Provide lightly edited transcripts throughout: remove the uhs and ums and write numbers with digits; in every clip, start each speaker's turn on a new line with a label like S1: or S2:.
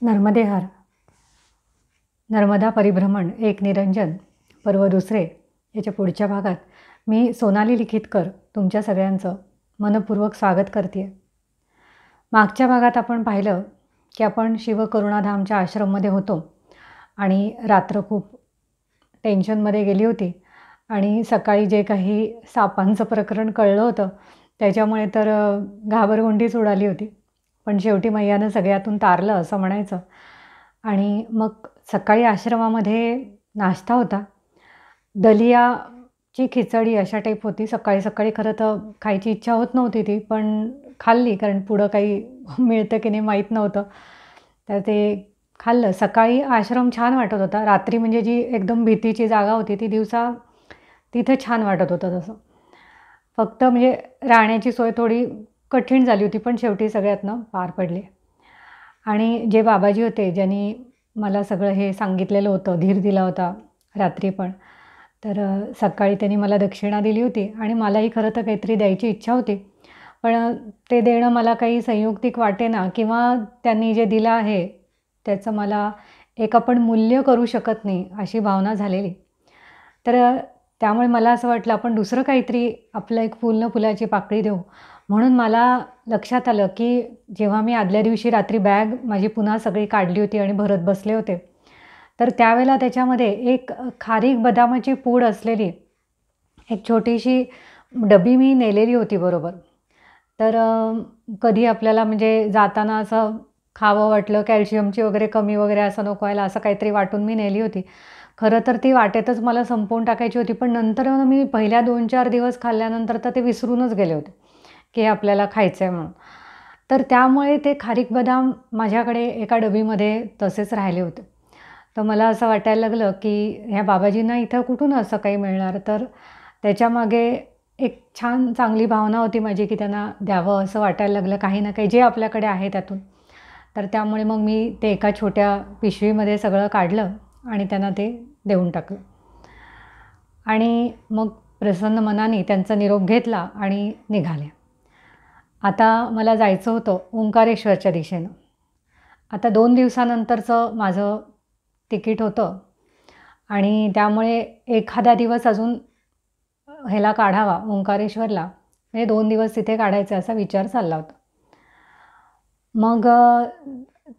S1: नर्मदे हर. नर्मदा परिभ्रमण एक निरंजन पर्व दुसरे याच्या पुढच्या भागात मी सोनाली लिखितकर तुमच्या सगळ्यांचं मनपूर्वक स्वागत करते आहे. मागच्या भागात आपण पाहिलं की आपण शिवकरुणाधामच्या आश्रममध्ये होतो आणि रात्र खूप टेन्शनमध्ये गेली होती आणि सकाळी जे काही सापांचं प्रकरण कळलं होतं त्याच्यामुळे तर घाबरगुंडीच उडाली होती. पण शेवटी मैयानं सगळ्यातून तारलं असं म्हणायचं. आणि मग सकाळी आश्रमामध्ये नाश्ता होता. दलियाची खिचडी अशा टाईप होती. सकाळी सकाळी खरं तर खायची इच्छा होत नव्हती ती, पण खाल्ली कारण पुढं काही मिळतं की नाही माहीत नव्हतं. तर ते खाल्लं. सकाळी आश्रम छान वाटत होता. रात्री म्हणजे जी एकदम भीतीची जागा होती ती दिवसा तिथं छान वाटत होतं तसं. फक्त म्हणजे राहण्याची सोय थोडी कठीण झाली होती, पण शेवटी सगळ्यातनं पार पडले. आणि जे बाबाजी होते ज्यांनी मला सगळं हे सांगितलेलं होतं, धीर दिला होता रात्री पण, तर सकाळी त्यांनी मला दक्षिणा दिली होती आणि मलाही खरं तर काहीतरी द्यायची इच्छा होती. पण ते देणं मला काही संयुक्तिक वाटेना किंवा त्यांनी जे दिलं आहे त्याचं मला एक आपण मूल्य करू शकत नाही अशी भावना झालेली. तर त्यामुळे मला असं वाटलं आपण दुसरं काहीतरी आपलं एक फूल न फुलाची पाकळी देऊ. म्हणून मला लक्षात आलं की जेव्हा मी आदल्या दिवशी रात्री बॅग माझी पुन्हा सगळी काढली होती आणि भरत बसले होते, तर त्यावेळेला त्याच्यामध्ये एक खारीक बदामाची पूड असलेली एक छोटीशी डबी मी नेलेली होती बरोबर. तर कधी आपल्याला म्हणजे जाताना असं खावं वाटलं, कॅल्शियमची वगैरे कमी वगैरे असं नको व्हायला असं काहीतरी वाटून मी नेली होती. खरं तर ती वाटेतच मला संपवून टाकायची होती, पण नंतर मी पहिल्या 2-4 दिवस खाल्ल्यानंतर तर ते विसरूनच गेले होते की हे आपल्याला खायचं आहे म्हणून. तर त्यामुळे ते खारीक बदाम माझ्याकडे एका डबीमध्ये तसेच राहिले होते. तर मला असं वाटायला लागलं की ह्या बाबाजींना इथं कुठून असं काही मिळणार. तर त्याच्यामागे एक छान चांगली भावना होती माझी की त्यांना द्यावं असं वाटायला लागलं काही ना काही जे आपल्याकडे आहे त्यातून. तर त्यामुळे मग मी ते एका छोट्या पिशवीमध्ये सगळं काढलं आणि त्यांना ते देऊन टाकलं. आणि मग प्रसन्न मनाने त्यांचा निरोप घेतला आणि निघाले. आता मला जायचं होतं ओंकारेश्वरच्या दिशेनं. आता 2 दिवसानंतरचं माझं तिकीट होतं आणि त्यामुळे एखादा दिवस अजून ह्याला काढावा ओंकारेश्वरला, म्हणजे 2 दिवस तिथे काढायचे असा विचार चालला होता. मग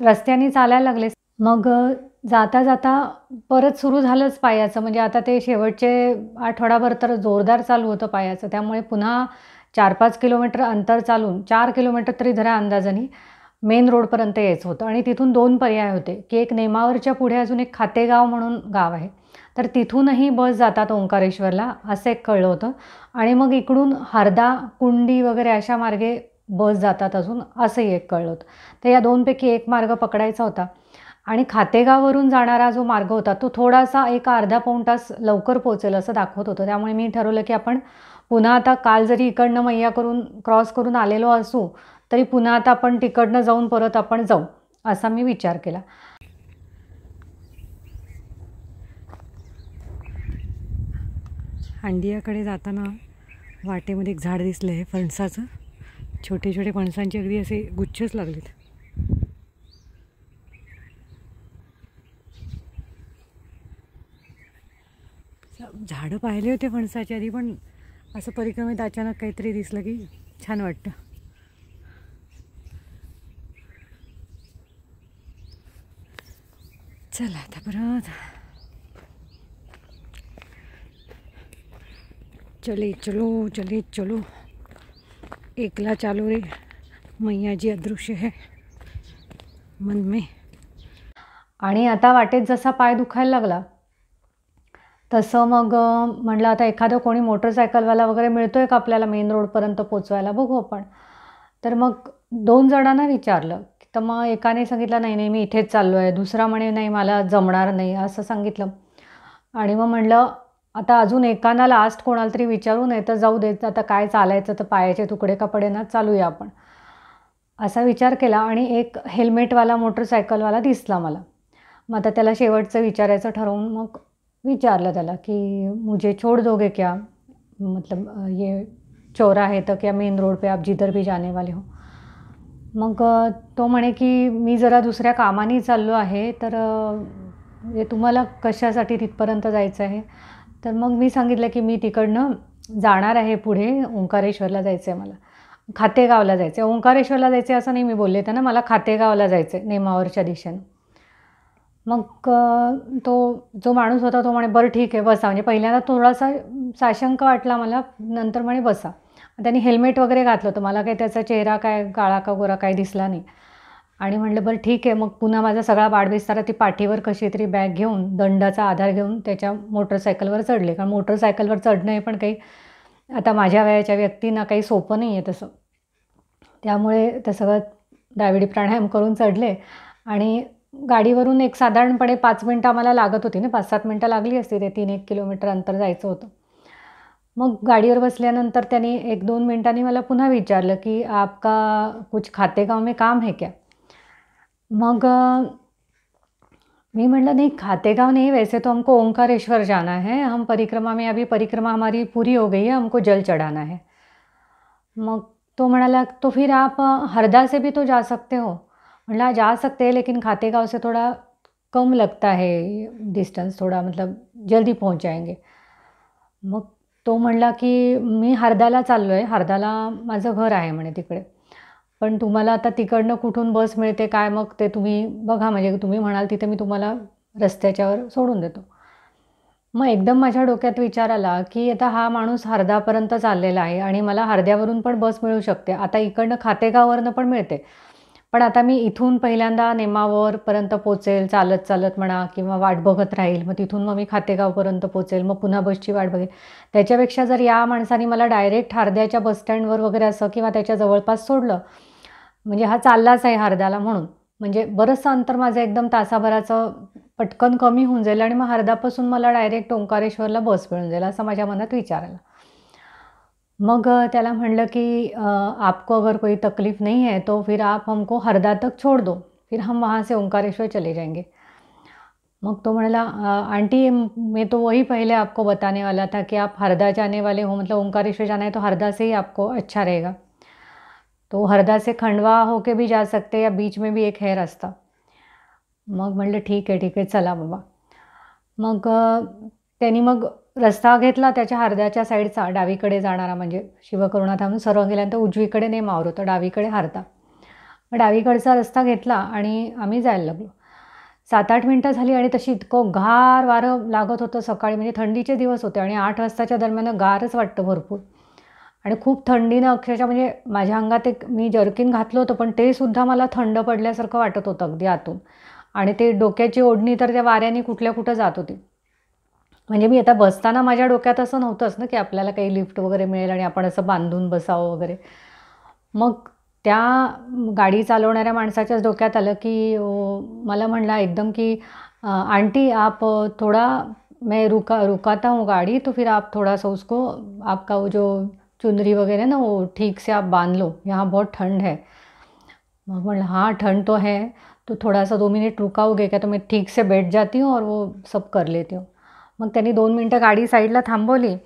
S1: रस्त्याने चालायला लागले. मग जाता जाता परत सुरू झालंच पायाचं. म्हणजे आता ते शेवटचे आठवडाभर तर जोरदार चालू होतं पायाचं. त्यामुळे पुन्हा 4-5 किलोमीटर अंतर चालून 4 किलोमीटर तरी धरा अंदाजाने मेन रोडपर्यंत यायचं होतं. आणि तिथून 2 पर्याय होते की एक नेमावरच्या पुढे अजून एक खातेगाव म्हणून गाव आहे, तर तिथूनही बस जातात ओंकारेश्वरला असं एक कळलं होतं. आणि मग इकडून हरदा, कुंडी वगैरे अशा मार्गे बस जातात अजून असंही एक कळलं होतं. तर या 2पैकी एक मार्ग पकडायचा होता. आणि खातेगाववरून जाणारा जो मार्ग होता तो थोडासा एक अर्धा-पाऊण तास लवकर पोहोचेल असं दाखवत होतं. त्यामुळे मी ठरवलं की आपण पुन्हा आता काल जरी इकडनं मैया करून क्रॉस करून आलेलो असू तरी पुन्हा आता आपण तिकडनं जाऊन परत आपण जाऊ असा मी विचार केला. हांडियाकडे जाताना वाटेमध्ये एक झाड दिसलं आहे फणसाचं. छोटे छोटे फणसांचे अगदी असे गुच्छच लागलेत. झाडं पाहिले होते फणसाच्या आधी, पण असं परिक्रमेत अचानक काहीतरी दिसलं की छान वाटतं. चला आता परत चले चलो चले चलो. एकला चालो रे मैया जी अदृश्य है मन में. आणि आता वाटेत जसा पाय दुखायला लागला तसं मग म्हटलं आता एखादं कोणी मोटरसायकलवाला वगैरे मिळतोय का आपल्याला मेन रोडपर्यंत पोचवायला, बघू आपण. तर मग 2 जणांना विचारलं. तर मग एकाने सांगितलं नाही नाही मी इथेच चाललो आहे. दुसरा म्हणे नाही मला जमणार नाही असं सांगितलं. आणि मग म्हटलं आता अजून एकाना लास्ट कोणाला तरी विचारू, नाही तर जाऊ देत आता काय चालायचं तर पायाचे तुकडे का पडेना चालूया आपण असा विचार केला. आणि एक हेल्मेटवाला मोटरसायकलवाला दिसला मला. मग आता त्याला शेवटचं विचारायचं ठरवून मग विचारलं त्याला कि मुझे छोड़ दोगे क्या, मतलब ये चौराहे तक या मेन रोड पे आप जिधर भी जाने वाले हो. मग तो म्हणे की मी जरा दुसऱ्या कामाने चाललो आहे, तर म्हणजे तुम्हाला कशासाठी तिथपर्यंत जायचं आहे? तर मग मी सांगितलं की मी तिकडनं जाणार आहे पुढे, ओंकारेश्वरला जायचं आहे मला. खातेगावला जायचं आहे. ओंकारेश्वरला जायचं आहे असं नाही मी बोलले त्यांना, मला खातेगावला जायचं आहे नेमावरच्या दिशेनं. मग तो जो माणूस होता तो म्हणे, "बरं ठीक आहे, बसा." म्हणजे पहिल्यांदा थोडासा साशंक वाटला मला, नंतर म्हणे, "बसा." त्यांनी हेल्मेट वगैरे घातलं होतं. मला काही त्याचा चेहरा काय काळा का गोरा काही दिसला नाही. आणि म्हटलं, "बरं ठीक आहे." मग पुन्हा माझा सगळा वाढविस्तारा ती पाठीवर कशी तरी बॅग घेऊन, दंडाचा आधार घेऊन त्याच्या मोटरसायकलवर चढले. कारण मोटरसायकलवर चढणं हे पण काही आता माझ्या वयाच्या व्यक्तींना काही सोपं नाही आहे तसं. त्यामुळे ते सगळं दाविडी प्राणायाम करून चढले आणि गाडीवरून एक साधारणपणे 5 मिनिटं आम्हाला लागत होती ना, 5-7 मिनिटं लागली असती. ते 3-1 किलोमीटर अंतर जायचं होतं. मग गाडीवर बसल्यानंतर त्यांनी 1-2 मिनिटांनी मला पुन्हा विचारलं, की "आपका कुछ खातेगाव में काम है क्या?" मग मी म्हटलं, "नहीं, खातेगाव नहीं, वैसे तो हमको ओंकारेश्वर जाना है। हम परिक्रमा में अभी परिक्रमा हमारी पूरी हो गई है, हमको जल चढ़ाना है।" मग तो म्हणाला, "तो फिर आप हरदा से भी तो जा सकते हो।" म्हटलं, "जा सकते हैं, लेकिन खातेगांव से थोड़ा कम लगता है डिस्टेंस, थोड़ा मतलब जल्दी पहुंच जाएंगे." मग तो म्हणला, की "मी हरदाला चाललो आहे. हरदाला माझं घर आहे म्हणे तिकडे. पण तुम्हाला आता तिकडनं कुठून बस मिळते काय मग ते तुम्ही बघा, म्हणजे तुम्ही म्हणाल तिथे मी तुम्हाला रस्त्याच्यावर सोडून देतो." मग एकदम माझ्या डोक्यात विचार आला, की आता हा माणूस हरदापर्यंत चाललेला आहे आणि मला हरद्यावरून पण बस मिळू शकते. आता इकडनं खातेगाववरनं पण मिळते. पण आता मी इथून पहिल्यांदा नेमावरपर्यंत पोहोचेल, चालत-चालत म्हणा किंवा वाट बघत राहील. मग तिथून मग मी खातेगावपर्यंत पोहोचेल. मग पुन्हा बसची वाट बघेल. त्याच्यापेक्षा जर या माणसाने मला डायरेक्ट हरद्याच्या बस स्टँडवर वगैरे असं किंवा त्याच्या जवळपास सोडलं, म्हणजे हा चाललाच आहे हरदाला म्हणून, म्हणजे बरंचसं अंतर माझं एकदम तासाभराचं पटकन कमी होऊन जाईल आणि मग हरदापासून मला डायरेक्ट ओंकारेश्वरला बस मिळून जाईल, असा माझ्या मनात विचार आला. मग त्याला म्हणलं की "आपको अगर कोई तकलीफ़ नहीं है तो फिर आप हमको हरदा तक छोड़ दो, फिर हम वहाँ से ओंकारेश्वर चले जाएंगे." मग तो म्हणाला, आंटी, मैं तो वही पहले आपको बताने वाला था कि आप हरदा जाने वाले हो, मतलब ओंकारेश्वर जाना है तो हरदा से ही आपको अच्छा रहेगा। तो हरदा से खंडवा होके भी जा सकते हैं या बीच में भी एक है रास्ता." मग म्हटलं, "ठीक आहे, ठीक आहे, चला बाबा." मग त्यांनी मग रस्ता घेतला त्याच्या हरद्याच्या साईडचा, डावीकडे जाणारा, म्हणजे शिवकरुणा थांबून सरळ गेल्यानंतर उजवीकडे नेमावर होतं, डावीकडे हरदा. मग डावीकडचा रस्ता घेतला आणि आम्ही जायला लागलो. 7-8 मिनिटं झाली आणि तशी इतकं गार वारं लागत होतं सकाळी, म्हणजे थंडीचे दिवस होते आणि 8 वाजताच्या दरम्यान गारच वाटतं भरपूर आणि खूप थंडीनं अक्षरशः, म्हणजे माझ्या अंगात एक मी जर्किन घातलं होतं, पण ते सुद्धा मला थंड पडल्यासारखं वाटत होतं अगदी आतून. आणि ते डोक्याची ओढणी तर त्या वाऱ्याने कुठल्या कुठं जात होती. म्हणजे मी आता बसताना माझ्या डोक्यात असं नव्हतंच ना, की आपल्याला काही लिफ्ट वगैरे मिळेल आणि आपण असं बांधून बसावं वगैरे. मग त्या गाडी चालवणाऱ्या माणसाच्याच डोक्यात आलं, की मला म्हणला एकदम, की "आंटी, आप थोड़ा, मैं रुकाता हूँ गाड़ी, तो फिर आप थोड़ा-सा उसको, आपका वो जो चुनरी वगैरह है ना, वो ठीक से आप बांध लो, यहाँ बहुत ठंड है." मग म्हणलं, "हाँ, ठंड तो है, तो थोड़ा-सा 2 मिनट रुकाओगे क्या? तो मैं ठीक से बैठ जाती हूँ और वो सब कर लेती हूँ." मग त्यांनी 2 मिनटं गाडी साईडला थांबवली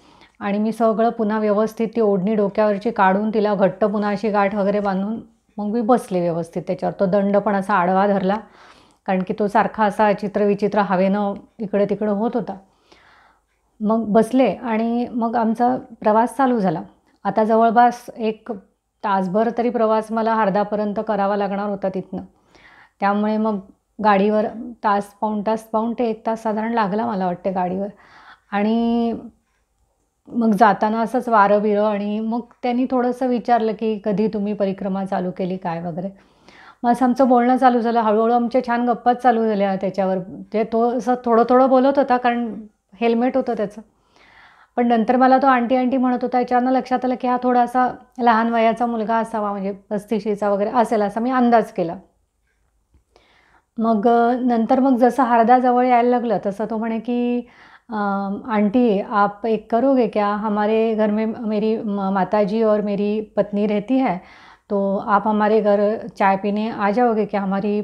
S1: आणि मी सगळं पुन्हा व्यवस्थित ती ओढणी डोक्यावरची काढून तिला घट्ट पुन्हा अशी गाठ वगैरे बांधून मग मी बसले व्यवस्थित त्याच्यावर. तो दंड पण असा आडवा धरला, कारण की तो सारखा असा चित्रविचित्र हवेनं इकडं-तिकडं होत होता. मग बसले आणि मग आमचा प्रवास चालू झाला. आता जवळपास 1 तासभर तरी प्रवास मला हरदापर्यंत करावा लागणार होता तिथनं. त्यामुळे मग गाडीवर तास, पाऊण ते 1 तास साधारण लागला मला वाटते गाडीवर. आणि मग जाताना असंच वारं-बिरं आणि मग त्यांनी थोडंसं विचारलं, की "कधी तुम्ही परिक्रमा चालू केली काय वगैरे?" मग असं आमचं बोलणं चालू झालं. हळू-हळू आमच्या छान गप्पाच चालू झाल्या त्याच्यावर. ते तो असं थोडं-थोडं बोलत होता, कारण हेल्मेट होतं त्याचं. पण नंतर मला तो आंटी-आंटी म्हणत होता. याच्यावरनं लक्षात आलं, की हा थोडासा लहान वयाचा मुलगा असावा, म्हणजे 35शीचा वगैरे असेल असा मी अंदाज केला. मग नंतर मग जसं हरदा जवळ यायला लागलं तसं तो म्हणे, की आंटी, आप एक करोगे क्या? हमारे घर में मेरी माताजी और मेरी पत्नी रहती है, तो आप हमारे घर चाय पीने आ जाओगे क्या? हमारी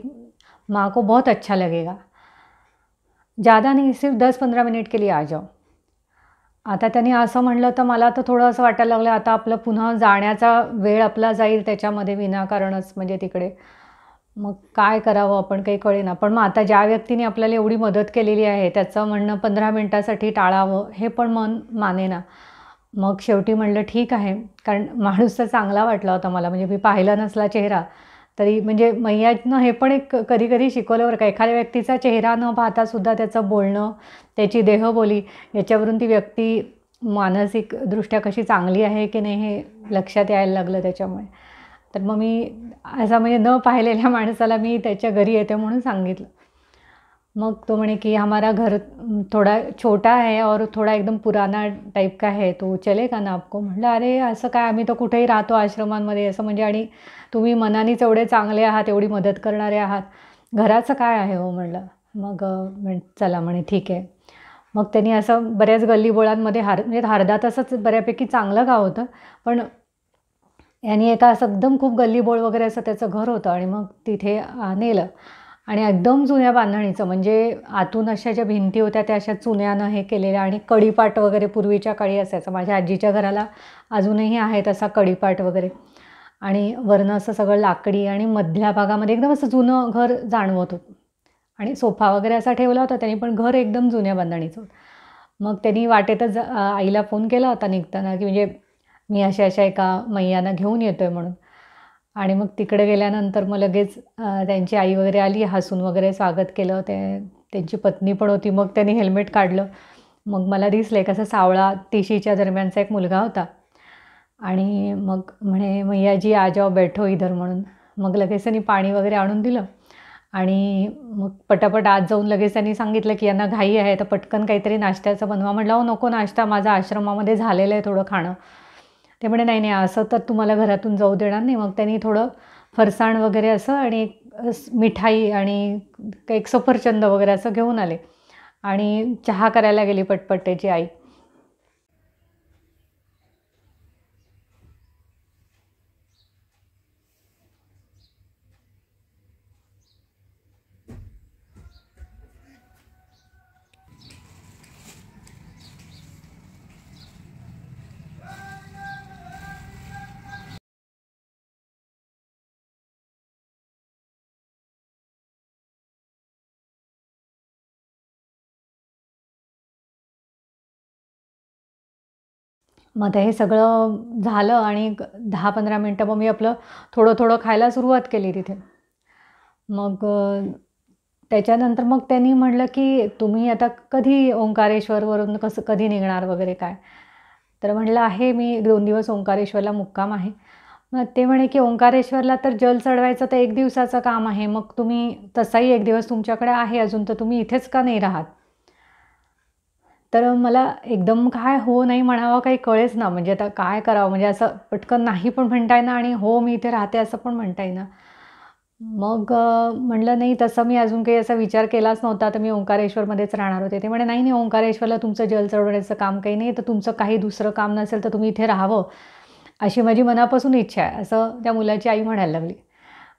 S1: माँ को बहुत अच्छा लगेगा। ज़्यादा नहीं, सिर्फ 10-15 मिनट के लिए आ जाओ." आता त्यांनी असं म्हणलं तर मला तर थोडं असं वाटायला लागलं आता आपलं पुन्हा जाण्याचा वेळ आपला जाईल त्याच्यामध्ये विनाकारणच म्हणजे तिकडे. मग काय करावं आपण काही कळेना. पण मग आता ज्या व्यक्तीने आपल्याला एवढी मदत केलेली आहे त्याचं म्हणणं 15 मिनिटासाठी टाळावं हे पण मन मानेना. मग शेवटी म्हणलं ठीक आहे. कारण माणूस तर चांगला वाटला होता मला म्हणजे मी पाहिला नसला चेहरा तरी म्हणजे मैयानं हे पण एक कधी-कधी शिकवलं बरं का. एखाद्या व्यक्तीचा चेहरा न पाहता सुद्धा त्याचं बोलणं, त्याची देहबोली याच्यावरून ती व्यक्ती मानसिकदृष्ट्या कशी चांगली आहे की नाही हे लक्षात यायला लागलं त्याच्यामुळे. तर मग मी असा म्हणजे न पाहिलेल्या माणसाला मी त्याच्या घरी येते म्हणून सांगितलं. मग तो म्हणे की हमारा घर थोड़ा छोटा है और थोड़ा एकदम पुराना टाइप का है तो चलेगा ना आपको? म्हटलं अरे असं काय आम्ही तर कुठेही राहतो आश्रमांमध्ये असं म्हणजे आणि तुम्ही मनानेच एवढे चांगले आहात, एवढी मदत करणारे आहात. घराचं काय आहे हो म्हणलं. मग चला म्हणे ठीक आहे. मग त्यांनी असं बऱ्याच गल्लीबोळांमध्ये म्हणजे अर्धा तासच बऱ्यापैकी चांगलं गाव होतं. पण यांनी एका असं एकदम खूप गल्लीबोळ वगैरे असं त्याचं घर होतं आणि मग तिथे नेलं आणि एकदम जुन्या बांधणीचं म्हणजे आतून अशा ज्या भिंती होत्या त्या अशा चुन्यानं हे केलेल्या आणि कढीपाट वगैरे पूर्वीच्या काळी असायचं. माझ्या आजीच्या घराला अजूनही आहे तसा कढीपाट वगैरे आणि वरनं असं सगळं लाकडी आणि मधल्या भागामध्ये एकदम असं जुनं घर जाणवत होतं आणि सोफा वगैरे असा ठेवला होता त्यांनी पण घर एकदम जुन्या बांधणीचं होतं. मग त्यांनी वाटेतच आईला फोन केला होता निघताना की म्हणजे मी अशा एका मैयानं घेऊन येतो आहे म्हणून आणि मग तिकडे गेल्यानंतर मग लगेच त्यांची आई वगैरे आली हसून वगैरे स्वागत केलं. त्यांची पत्नी पण होती. मग त्यांनी हेल्मेट काढलं. मग मला दिसलं एक असा सावळा 30च्या दरम्यानचा एक मुलगा होता आणि मग म्हणे मैया जी आ जाओ बैठो इधर म्हणून. मग लगेच त्यांनी पाणी वगैरे आणून दिलं आणि मग पटापट आत जाऊन लगेच त्यांनी सांगितलं की यांना घाई आहे तर पटकन काहीतरी नाश्त्याचं बनवा. म्हटलं हो नको नाश्ता माझा आश्रमामध्ये झालेलं आहे थोडं खाणं. ते म्हणे नाही असं तर तुम्हाला घरातून जाऊ देणार नाही. मग त्यांनी थोडं फरसाण वगैरे असं आणि मिठाई आणि एक सफरचंद वगैरे असं घेऊन आले आणि चहा करायला गेली पटपट त्याची आई. मग हे सगळं झालं आणि 10-15 मिनटं मग मी आपलं थोडं खायला सुरुवात केली तिथे. मग त्याच्यानंतर मग त्यांनी म्हटलं की तुम्ही आता कधी ओंकारेश्वरवरून कधी निघणार वगैरे काय? तर म्हटलं आहे मी 2 दिवस ओंकारेश्वरला मुक्काम आहे. मग ते म्हणे की ओंकारेश्वरला तर जल चढवायचं तर 1 दिवसाचं काम आहे. मग तुम्ही तसाही 1 दिवस तुमच्याकडे आहे अजून तर तुम्ही इथेच का नाही राहत? तर मला एकदम काय हो नाही म्हणावं काही कळेच ना. म्हणजे आता काय करावं म्हणजे असं पटकन नाही पण म्हणता येईना आणि हो मी इथे राहते असं पण म्हणता येईना. मग म्हटलं नाही तसं मी अजून काही असा विचार केलाच नव्हता तर मी ओंकारेश्वरमध्येच राहणार होते. ते म्हणे नाही ओंकारेश्वरला तुमचं जल चढवण्याचं काम काही नाही तर तुमचं काही दुसरं काम नसेल तर तुम्ही इथे राहावं अशी माझी मनापासून इच्छा आहे असं त्या मुलाची आई म्हणायला लागली.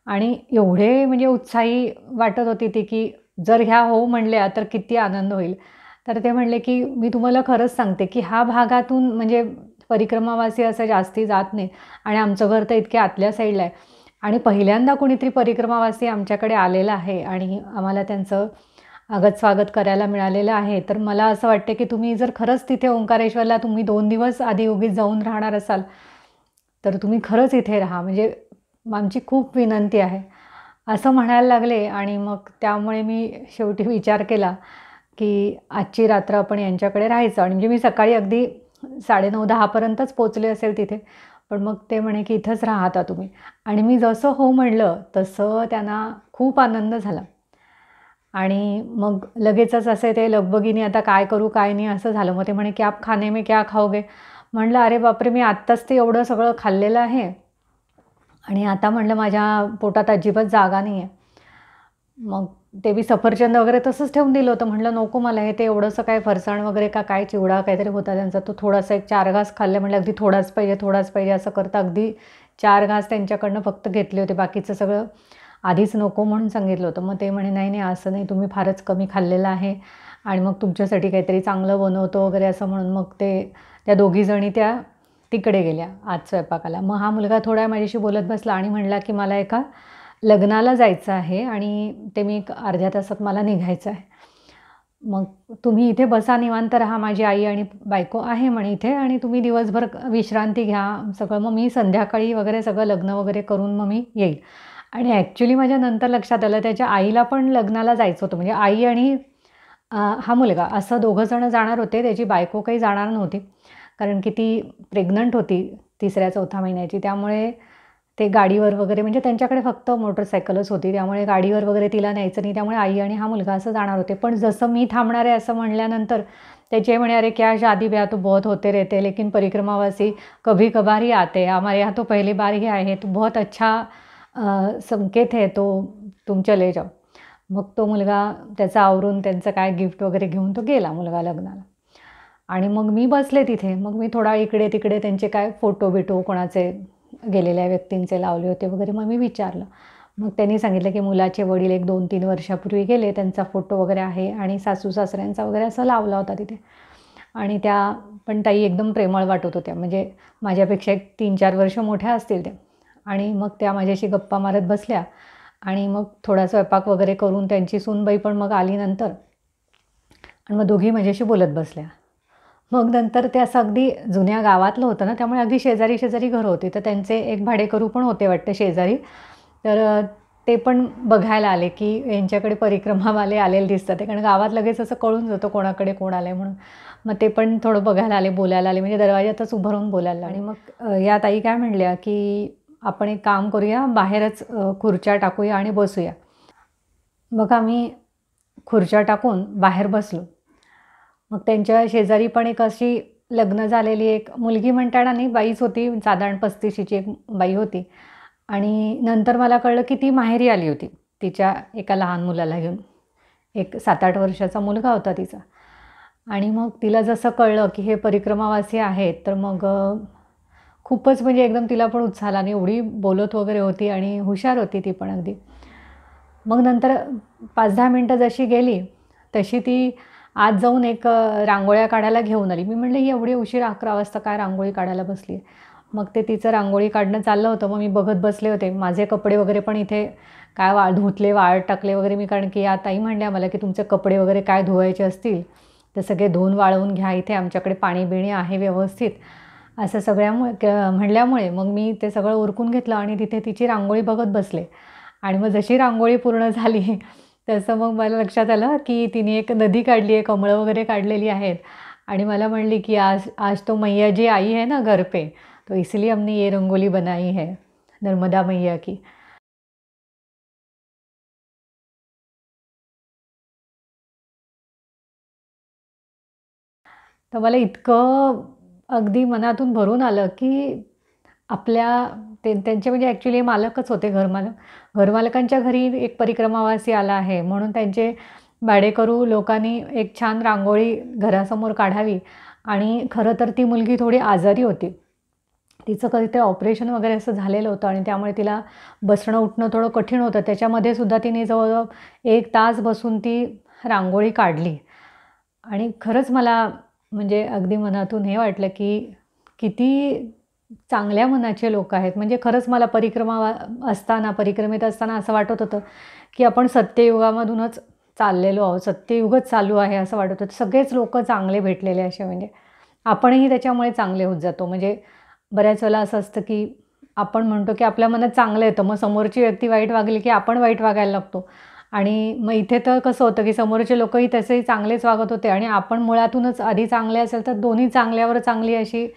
S1: आणि एवढे म्हणजे उत्साही वाटत होती ती की जर ह्या हो म्हणल्या तर किती आनंद होईल. तर ते म्हणले की मी तुम्हाला खरंच सांगते की ह्या भागातून म्हणजे परिक्रमावासी असं जास्ती जात नाही आणि आमचं घर तर इतक्या आतल्या साईडला आहे आणि पहिल्यांदा कोणीतरी परिक्रमावासी आमच्याकडे आलेला आहे आणि आम्हाला त्यांचं स्वागत करायला मिळालेलं आहे. तर मला असं वाटतं की तुम्ही जर खरंच तिथे ओंकारेश्वरला तुम्ही 2 दिवस आधी उगीच जाऊन राहणार असाल तर तुम्ही खरंच इथे राहा म्हणजे आमची खूप विनंती आहे असं म्हणायला लागले. आणि मग त्यामुळे मी शेवटी विचार केला की आजची रात्र आपण यांच्याकडे राहायचं आणि म्हणजे मी सकाळी अगदी 9:30-10 पर्यंतच पोचले असेल तिथे. पण मग ते म्हणे की इथंच राहा आता तुम्ही आणि मी जसं हो म्हणलं तसं त्यांना खूप आनंद झाला आणि मग लगेचच असे ते लगबगीने आता काय करू काय नाही असं झालं. मग ते म्हणे की आप खाने में क्या खाओगे? म्हटलं अरे बापरे मी आत्ताच ते एवढं सगळं खाल्लेलं आहे आणि आता म्हटलं माझ्या पोटात अजिबात जागा नाही आहे. मग ते मी सफरचंद वगैरे तसंच ठेवून दिलं होतं. म्हटलं नको मला हे ते एवढंसं काय फरसाण वगैरे का काय चिवडा काहीतरी होता त्यांचा तो थोडासा एक 4 घास खाल्ले. म्हटलं अगदी थोडाच पाहिजे असं करता अगदी 4 घास त्यांच्याकडनं फक्त घेतले होते. बाकीचं सगळं आधीच नको म्हणून सांगितलं होतं. मग ते म्हणे, "नाही, नाही असं नाही, तुम्ही फारच कमी खाल्लेलं आहे आणि मग तुमच्यासाठी काहीतरी चांगलं बनवतो" वगैरे असं म्हणून मग त्या दोघीजणी त्या तिकडे गेल्या आत स्वयंपाकाला. मग हा मुलगा थोडा माझ्याशी बोलत बसला आणि म्हणला, की "मला एका लग्नाला जायचं आहे आणि ते मी एक अर्ध्या तासात मला निघायचं आहे. मग तुम्ही इथे बसा, निवांत राहा. माझी आई आणि बायको आहे म्हणे इथे आणि तुम्ही दिवसभर विश्रांती घ्या सगळं. मग मी संध्याकाळी वगैरे सगळं लग्न वगैरे करून मग मी येईल." आणि ॲक्च्युली माझ्या नंतर लक्षात आलं त्याच्या आईला पण लग्नाला जायचं होतं. म्हणजे आई आणि हा मुलगा असं दोघं जण जाणार होते. त्याची बायको काही जाणार नव्हती. कारण की ती प्रेग्नंट होती 3ऱ्या-4थ्या महिन्याची. त्यामुळे ते गाडीवर वगैरे म्हणजे त्यांच्याकडे फक्त मोटरसायकलच होती. त्यामुळे गाडीवर वगैरे तिला न्यायचं नाही. त्यामुळे आई आणि हा मुलगा असं जाणार होते. पण जसं मी थांबणार आहे असं म्हणल्यानंतर त्याचे म्हणे, "अरे क्या शादी ब्याह तो बहुत होते रहते लेकिन परिक्रमावासी कभी कभार ही आते हैं. हमारे यहाँ तो पहली बार ही आए हैं. तो बहुत अच्छा संकेत है तो तुम चले जाओ." मग तो मुलगा त्याचं आवरून त्यांचं काय गिफ्ट वगैरे घेऊन तो गेला मुलगा लग्नाला. आणि मग मी बसले तिथे. मग मी थोडा इकडे-तिकडे त्यांचे काय फोटो-बिटो कोणाचे गेलेल्या व्यक्तींचे लावले होते वगैरे मग मी विचारलं. मग त्यांनी सांगितलं, की मुलाचे वडील एक 2-3 वर्षापूर्वी गेले. त्यांचा फोटो वगैरे आहे आणि सासू-सासऱ्यांचा वगैरे असं लावला होता तिथे. आणि त्या पण ताई एकदम प्रेमळ वाटत होत्या. म्हणजे माझ्यापेक्षा एक 3-4 वर्ष मोठ्या असतील त्या. आणि मग त्या माझ्याशी गप्पा मारत बसल्या आणि मग थोडा स्वयंपाक वगैरे करून त्यांची सूनबाई पण मग आली नंतर आणि मग दोघी माझ्याशी बोलत बसल्या. मग नंतर ते असं अगदी जुन्या गावातलं होतं ना, त्यामुळे अगदी शेजारी-शेजारी घरं होती. तर त्यांचे एक भाडेकरू पण होते वाटतं शेजारी. तर ते पण बघायला आले, की यांच्याकडे परिक्रमावाले आलेले दिसतात आहे. कारण गावात लगेच असं कळून जातं कोणाकडे कोण आलं आहे म्हणून. मग ते पण थोडं बघायला आले, बोलायला आले. म्हणजे दरवाजातच उभं राहून बोलायला आणि मग या ताई काय म्हणल्या, की "आपण एक काम करूया, बाहेरच खुर्च्या टाकूया आणि बसूया." मग आम्ही खुर्च्या टाकून बाहेर बसलो. मग त्यांच्या शेजारी पण एक अशी लग्न झालेली एक मुलगी म्हणताना नाही बाईच होती, साधारण 35शीची एक बाई होती. आणि नंतर मला कळलं, की ती माहेरी आली होती तिच्या एका लहान मुलाला घेऊन. एक 7-8 वर्षाचा मुलगा होता तिचा. आणि मग तिला जसं कळलं, की हे परिक्रमावासी आहेत, तर मग खूपच म्हणजे एकदम तिला पण उत्साह आला आणि एवढी बोलत वगैरे होती आणि हुशार होती ती पण अगदी. मग नंतर 5-10 मिनिटं जशी गेली, तशी ती आत जाऊन एक रांगोळ्या काढायला घेऊन आली. मी म्हटलं, "ही एवढी उशीर 11 वाजता काय रांगोळी काढायला बसली आहे?" मग ते तिचं रांगोळी काढणं चाललं होतं. मग मी बघत बसले होते. माझे कपडे वगैरे पण इथे काय धुतले, वाळत टाकले वगैरे मी. कारण की या ताई म्हणल्या मला, की "तुमचे कपडे वगैरे काय धुवायचे असतील, ते सगळे धुवून वाळवून घ्या इथे. आमच्याकडे पाणी-बिणी आहे व्यवस्थित." असं सगळ्यामुळे म्हणल्यामुळे मग मी ते सगळं उरकून घेतलं आणि तिथे तिची रांगोळी बघत बसले. आणि मग जशी रांगोळी पूर्ण झाली तसं मग मला लक्षात आलं, की तिने एक नदी काढली आहे, कमळं वगैरे काढलेली आहेत आणि मला म्हणली, की "आज आज तो मैया जी आई है ना घर पे, तो इसलिए हमने ये रंगोली बनाई है, नर्मदा मैया की." तर मला इतकं अगदी मनातून भरून आलं, की आपल्या त्यांचे म्हणजे ॲक्च्युली मालकच होते घरमालक. घरमालकांच्या घरी एक परिक्रमावासी आला आहे म्हणून त्यांचे भाडेकरू लोकांनी एक छान रांगोळी घरासमोर काढावी आणि खरं तर ती मुलगी थोडी आजारी होती. तिचं काहीतरी ऑपरेशन वगैरे असं झालेलं होतं आणि त्यामुळे तिला बसणं-उठणं थोडं कठीण होतं. त्याच्यामध्ये सुद्धा तिने जवळ-जवळ 1 तास बसून ती रांगोळी काढली आणि खरंच मला म्हणजे अगदी मनातून हे वाटलं, की किती चांगल्या मनाचे लोक आहेत. म्हणजे खरंच मला परिक्रमेत असताना असं वाटत होतं, की आपण सत्ययुगामधूनच चाललेलो आहोत. सत्ययुगच चालू आहे असं वाटत होतं. सगळेच लोकं चांगले भेटलेले असे म्हणजे. आपणही त्याच्यामुळे चांगले होत जातो. म्हणजे बऱ्याच वेळेला असं असतं, की आपण म्हणतो, की आपल्या मनात चांगलं येतं. मग समोरची व्यक्ती वाईट वागली, की आपण वाईट वागायला लागतो. आणि मग इथे तर कसं होतं, की समोरचे लोकही तसेही चांगलेच वागत होते आणि आपण मुळातूनच आधी चांगले असेल, तर दोन्ही चांगल्यावर चांगली अशी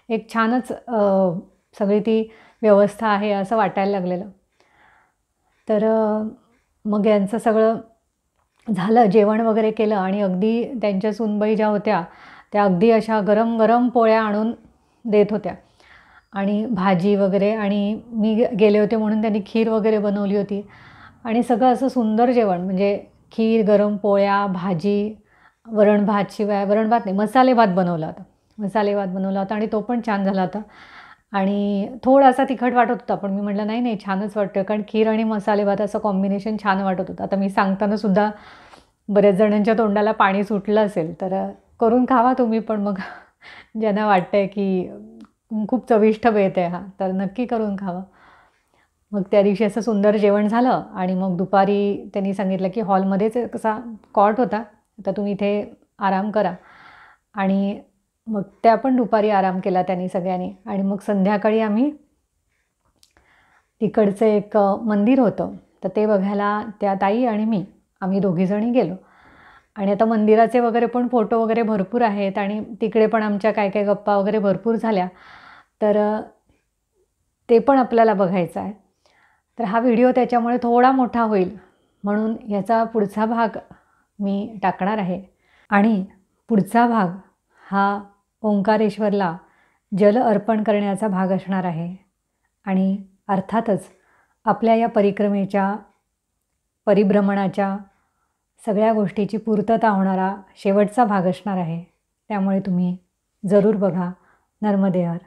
S1: एक छानच सगळी ती व्यवस्था आहे असं वाटायला लागलेलं. तर मग यांचं सगळं झालं, जेवण वगैरे केलं आणि अगदी त्यांच्या सूनबाई ज्या होत्या, त्या अगदी अशा गरम-गरम पोळ्या आणून देत होत्या आणि भाजी वगैरे आणि मी गेले होते म्हणून त्यांनी खीर वगैरे बनवली होती आणि सगळं असं सुंदर जेवण म्हणजे खीर, गरम पोळ्या, भाजी, वरण-भात शिवाय वरण-भात नाही, मसाले भात बनवला होता. मसाले भात बनवला होता आणि तो पण छान झाला होता. आणि थोडासा तिखट वाटत होता, पण मी म्हटलं नाही, नाही छानच वाटतोय कारण खीर आणि मसाले भात असं कॉम्बिनेशन छान वाटत होतं. आता मी सांगताना सुद्धा बऱ्याच जणांच्या तोंडाला पाणी सुटलं असेल, तर करून खावा तुम्ही पण मग ज्यांना वाटतंय की खूप चविष्ट बेत आहे हा, तर नक्की करून खावा. मग त्या दिवशी असं सुंदर जेवण झालं आणि मग दुपारी त्यांनी सांगितलं की हॉलमध्येच कसा कॉट होता, आता तुम्ही इथे आराम करा आणि मग त्या पण दुपारी आराम केला त्यांनी सगळ्यांनी आणि मग संध्याकाळी आम्ही तिकडचं एक मंदिर होतं, तर ते बघायला त्या ताई आणि मी आम्ही दोघीजणी गेलो आणि आता मंदिराचे वगैरे पण फोटो वगैरे भरपूर आहेत आणि तिकडे पण आमच्या काय काय गप्पा वगैरे भरपूर झाल्या. तर ते पण आपल्याला बघायचं आहे. तर हा व्हिडिओ त्याच्यामुळे थोडा मोठा होईल म्हणून याचा पुढचा भाग मी टाकणार आहे आणि पुढचा भाग हा ओंकारेश्वरला जल अर्पण करण्याचा भाग असणार आहे आणि अर्थातच आपल्या या परिक्रमेच्या, परिभ्रमणाच्या सगळ्या गोष्टीची पूर्तता होणारा शेवटचा भाग असणार आहे. त्यामुळे तुम्ही जरूर बघा. नर्मदे हर.